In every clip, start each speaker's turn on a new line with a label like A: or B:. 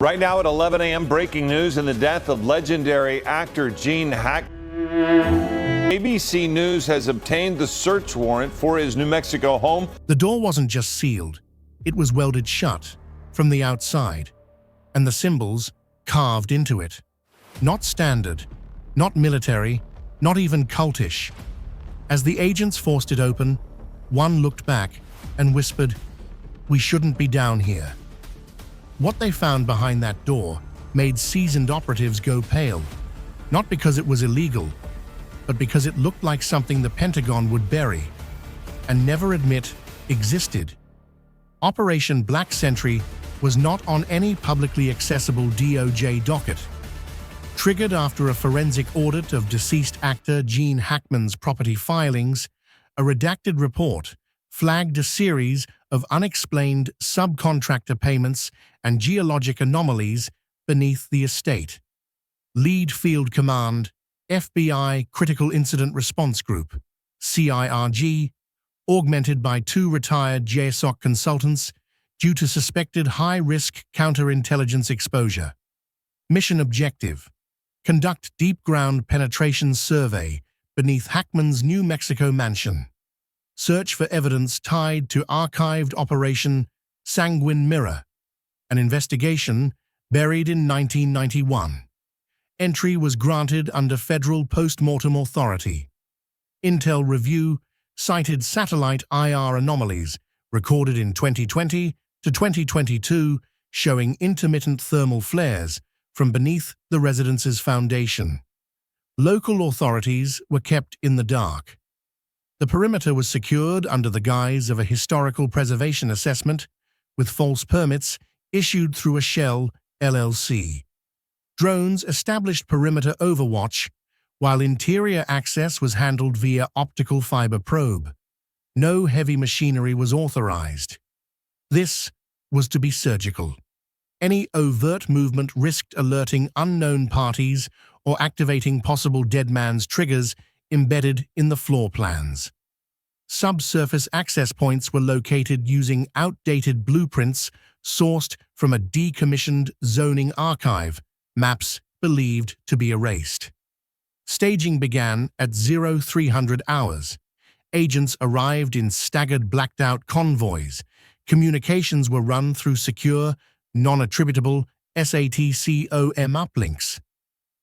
A: Right now at 11 a.m., breaking news in the death of legendary actor Gene Hackman. ABC News has obtained the search warrant for his New Mexico home.
B: The door wasn't just sealed, it was welded shut from the outside, and the symbols carved into it. Not standard, not military, not even cultish. As the agents forced it open, one looked back and whispered, "We shouldn't be down here." What they found behind that door made seasoned operatives go pale, not because it was illegal, but because it looked like something the Pentagon would bury and never admit existed. Operation Black Sentry was not on any publicly accessible DOJ docket. Triggered after a forensic audit of deceased actor Gene Hackman's property filings, a redacted report flagged a series of unexplained subcontractor payments and geologic anomalies beneath the estate. Lead Field Command, FBI Critical Incident Response Group, CIRG, augmented by 2 retired JSOC consultants due to suspected high-risk counterintelligence exposure. Mission objective: conduct deep ground penetration survey beneath Hackman's New Mexico mansion. Search for evidence tied to archived Operation Sanguine Mirror, an investigation buried in 1991. Entry was granted under federal post-mortem authority. Intel review cited satellite IR anomalies recorded in 2020 to 2022 showing intermittent thermal flares from beneath the residence's foundation. Local authorities were kept in the dark. The perimeter was secured under the guise of a historical preservation assessment, with false permits issued through a shell LLC. Drones established perimeter overwatch, while interior access was handled via optical fiber probe. No heavy machinery was authorized. This was to be surgical. Any overt movement risked alerting unknown parties or activating possible dead man's triggers embedded in the floor plans. Subsurface access points were located using outdated blueprints sourced from a decommissioned zoning archive, maps believed to be erased. Staging began at 0300 hours. Agents arrived in staggered blacked-out convoys. Communications were run through secure, non-attributable SATCOM uplinks.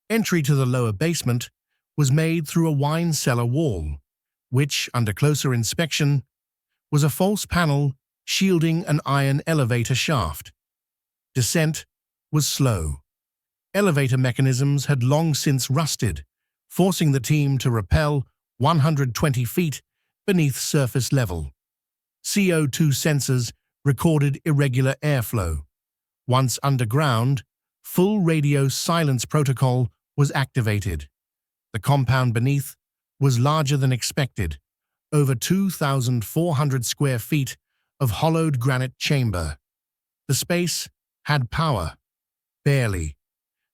B: Entry to the lower basement was made through a wine cellar wall, which, under closer inspection, was a false panel shielding an iron elevator shaft. Descent was slow. Elevator mechanisms had long since rusted, forcing the team to rappel 120 feet beneath surface level. CO2 sensors recorded irregular airflow. Once underground, full radio silence protocol was activated. The compound beneath was larger than expected, over 2,400 square feet of hollowed granite chamber. The space had power, barely.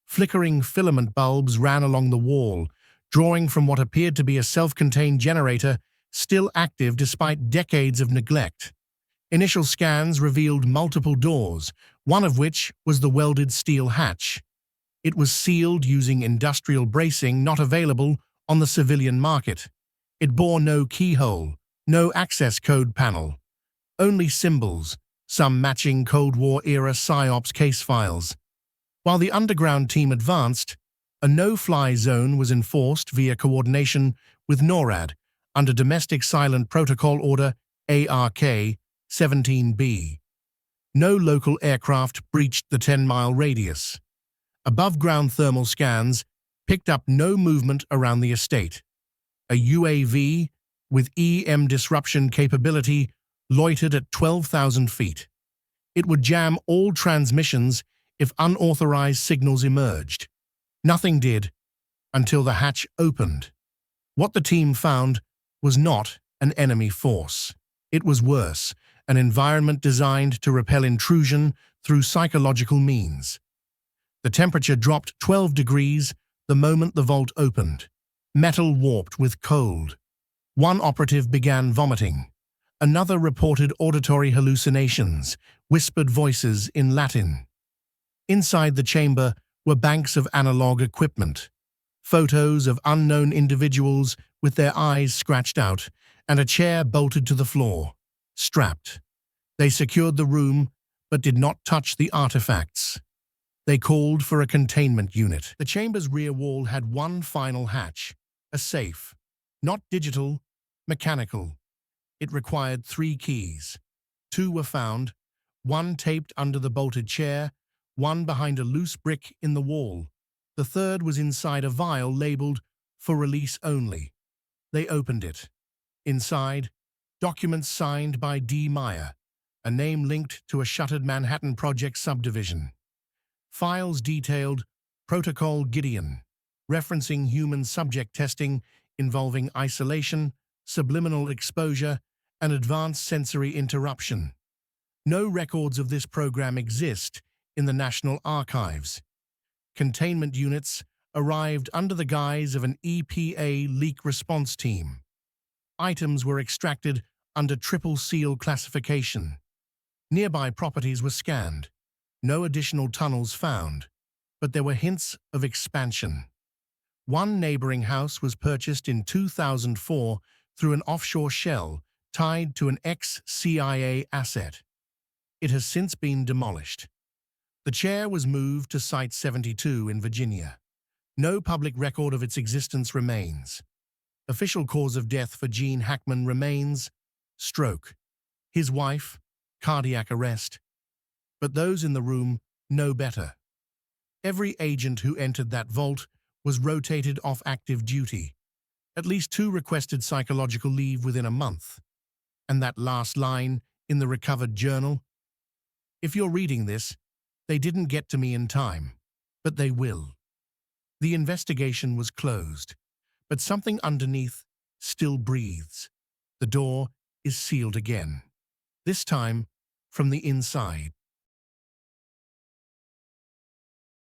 B: Flickering filament bulbs ran along the wall, drawing from what appeared to be a self-contained generator still active despite decades of neglect. Initial scans revealed multiple doors, one of which was the welded steel hatch. It was sealed using industrial bracing not available on the civilian market. It bore no keyhole, no access code panel. Only symbols, some matching Cold War-era PSYOPs case files. While the underground team advanced, a no-fly zone was enforced via coordination with NORAD under Domestic Silent Protocol Order ARK-17B. No local aircraft breached the 10-mile radius. Above-ground thermal scans picked up no movement around the estate. A UAV with EM disruption capability loitered at 12,000 feet. It would jam all transmissions if unauthorized signals emerged. Nothing did until the hatch opened. What the team found was not an enemy force. It was worse, an environment designed to repel intrusion through psychological means. The temperature dropped 12 degrees the moment the vault opened. Metal warped with cold. One operative began vomiting. Another reported auditory hallucinations, whispered voices in Latin. Inside the chamber were banks of analog equipment, photos of unknown individuals with their eyes scratched out, and a chair bolted to the floor, strapped. They secured the room, but did not touch the artifacts. They called for a containment unit. The chamber's rear wall had one final hatch, a safe. Not digital, mechanical. It required 3 keys. 2 were found, one taped under the bolted chair, one behind a loose brick in the wall. The third was inside a vial labeled "For Release Only." They opened it. Inside, documents signed by D. Meyer, a name linked to a shuttered Manhattan Project subdivision. Files detailed Protocol Gideon, referencing human subject testing involving isolation, subliminal exposure, and advanced sensory interruption. No records of this program exist in the National Archives. Containment units arrived under the guise of an EPA leak response team. Items were extracted under triple seal classification. Nearby properties were scanned. No additional tunnels found, but there were hints of expansion. One neighboring house was purchased in 2004 through an offshore shell tied to an ex-CIA asset. It has since been demolished. The chair was moved to Site 72 in Virginia. No public record of its existence remains. Official cause of death for Gene Hackman remains stroke. His wife, cardiac arrest. But those in the room know better. Every agent who entered that vault was rotated off active duty. At least 2 requested psychological leave within a month. And that last line in the recovered journal? If you're reading this, they didn't get to me in time, but they will. The investigation was closed, but something underneath still breathes. The door is sealed again, this time from the inside.